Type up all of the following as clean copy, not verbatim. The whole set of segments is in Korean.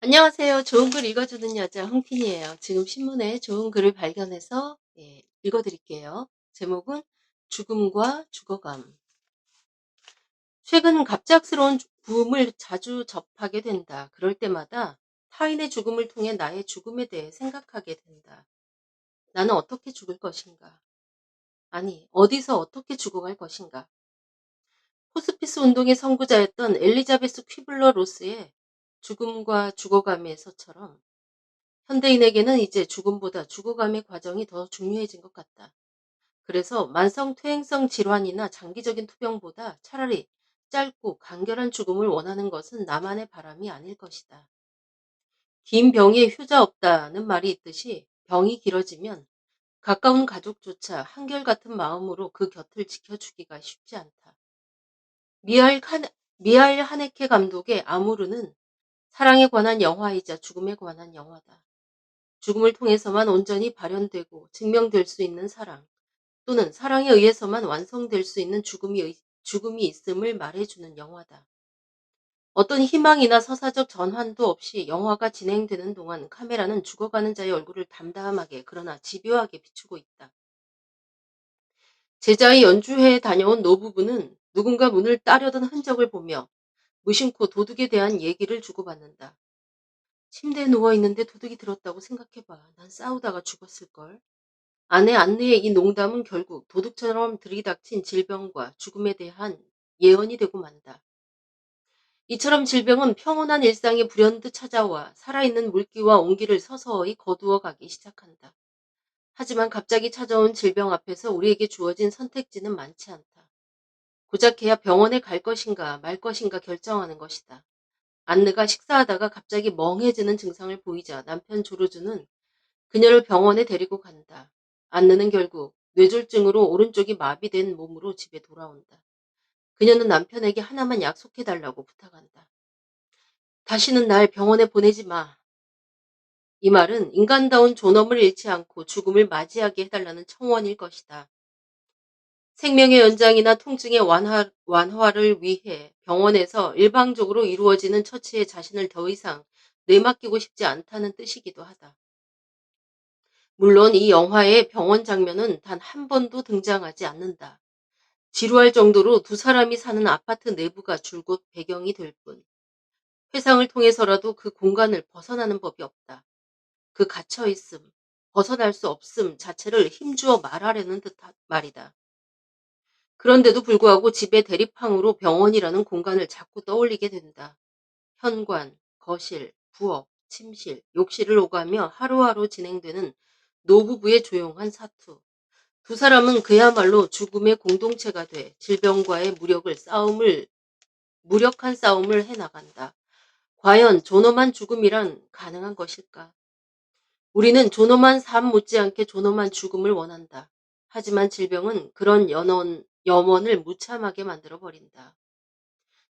안녕하세요. 좋은 글 읽어주는 여자 홍틴이에요. 지금 신문에 좋은 글을 발견해서 읽어드릴게요. 제목은 죽음과 죽어감. 최근 갑작스러운 죽음을 자주 접하게 된다. 그럴 때마다 타인의 죽음을 통해 나의 죽음에 대해 생각하게 된다. 나는 어떻게 죽을 것인가? 아니, 어디서 어떻게 죽어갈 것인가? 호스피스 운동의 선구자였던 엘리자베스 퀴블러 로스의 죽음과 죽어감에서처럼 현대인에게는 이제 죽음보다 죽어감의 과정이 더 중요해진 것 같다. 그래서 만성퇴행성 질환이나 장기적인 투병보다 차라리 짧고 간결한 죽음을 원하는 것은 나만의 바람이 아닐 것이다. 긴 병에 휴자 없다는 말이 있듯이 병이 길어지면 가까운 가족조차 한결같은 마음으로 그 곁을 지켜주기가 쉽지 않다. 미하일, 미하일 하네케 감독의 아무르는 사랑에 관한 영화이자 죽음에 관한 영화다. 죽음을 통해서만 온전히 발현되고 증명될 수 있는 사랑, 또는 사랑에 의해서만 완성될 수 있는 죽음이 있음을 말해주는 영화다. 어떤 희망이나 서사적 전환도 없이 영화가 진행되는 동안 카메라는 죽어가는 자의 얼굴을 담담하게 그러나 집요하게 비추고 있다. 제자의 연주회에 다녀온 노부부는 누군가 문을 따려던 흔적을 보며 무심코 도둑에 대한 얘기를 주고받는다. 침대에 누워있는데 도둑이 들었다고 생각해봐. 난 싸우다가 죽었을걸. 아내 안내의 이 농담은 결국 도둑처럼 들이닥친 질병과 죽음에 대한 예언이 되고 만다. 이처럼 질병은 평온한 일상에 불현듯 찾아와 살아있는 물기와 온기를 서서히 거두어 가기 시작한다. 하지만 갑자기 찾아온 질병 앞에서 우리에게 주어진 선택지는 많지 않다. 고작 해야 병원에 갈 것인가 말 것인가 결정하는 것이다. 안느가 식사하다가 갑자기 멍해지는 증상을 보이자 남편 조르주는 그녀를 병원에 데리고 간다. 안느는 결국 뇌졸중으로 오른쪽이 마비된 몸으로 집에 돌아온다. 그녀는 남편에게 하나만 약속해달라고 부탁한다. 다시는 날 병원에 보내지 마. 이 말은 인간다운 존엄을 잃지 않고 죽음을 맞이하게 해달라는 청원일 것이다. 생명의 연장이나 통증의 완화를 위해 병원에서 일방적으로 이루어지는 처치에 자신을 더 이상 내맡기고 싶지 않다는 뜻이기도 하다. 물론 이 영화의 병원 장면은 단 한 번도 등장하지 않는다. 지루할 정도로 두 사람이 사는 아파트 내부가 줄곧 배경이 될 뿐. 회상을 통해서라도 그 공간을 벗어나는 법이 없다. 그 갇혀있음, 벗어날 수 없음 자체를 힘주어 말하려는 듯한 말이다. 그런데도 불구하고 집의 대립항으로 병원이라는 공간을 자꾸 떠올리게 된다. 현관, 거실, 부엌, 침실, 욕실을 오가며 하루하루 진행되는 노부부의 조용한 사투. 두 사람은 그야말로 죽음의 공동체가 돼 질병과의 무력한 싸움을 해나간다. 과연 존엄한 죽음이란 가능한 것일까? 우리는 존엄한 삶 못지않게 존엄한 죽음을 원한다. 하지만 질병은 그런 염원을 무참하게 만들어버린다.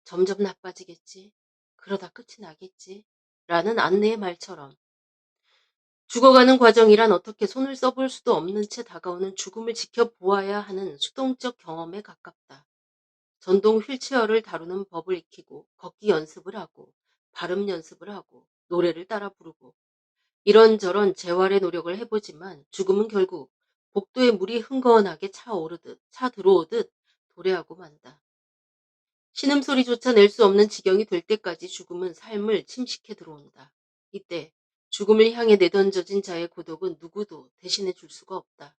점점 나빠지겠지. 그러다 끝이 나겠지. 라는 안내의 말처럼 죽어가는 과정이란 어떻게 손을 써볼 수도 없는 채 다가오는 죽음을 지켜보아야 하는 수동적 경험에 가깝다. 전동 휠체어를 다루는 법을 익히고 걷기 연습을 하고 발음 연습을 하고 노래를 따라 부르고 이런저런 재활의 노력을 해보지만 죽음은 결국 복도에 물이 흥건하게 차 들어오듯 도래하고 만다. 신음소리조차 낼 수 없는 지경이 될 때까지 죽음은 삶을 침식해 들어온다. 이때 죽음을 향해 내던져진 자의 고독은 누구도 대신해 줄 수가 없다.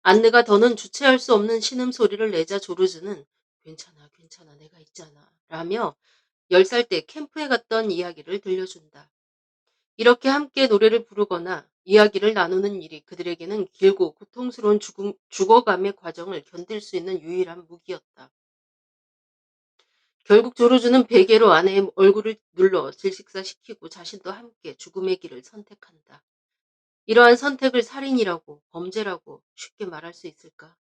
안느가 더는 주체할 수 없는 신음소리를 내자 조르주는 괜찮아 괜찮아 내가 있잖아 라며 10살 때 캠프에 갔던 이야기를 들려준다. 이렇게 함께 노래를 부르거나 이야기를 나누는 일이 그들에게는 길고 고통스러운 죽어감의 과정을 견딜 수 있는 유일한 무기였다. 결국 조르주는 베개로 아내의 얼굴을 눌러 질식사시키고 자신도 함께 죽음의 길을 선택한다. 이러한 선택을 살인이라고 범죄라고 쉽게 말할 수 있을까?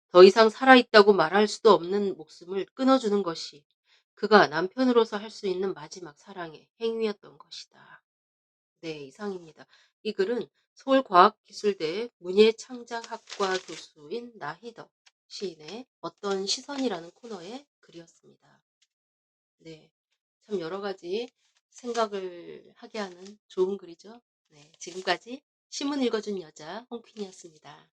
더 이상 살아있다고 말할 수도 없는 목숨을 끊어주는 것이 그가 남편으로서 할 수 있는 마지막 사랑의 행위였던 것이다. 네, 이상입니다. 이 글은 서울과학기술대 문예창작학과 교수인 나희덕 시인의 어떤 시선이라는 코너의 글이었습니다. 네, 참 여러 가지 생각을 하게 하는 좋은 글이죠. 네, 지금까지 신문 읽어준 여자 홍퀸이었습니다.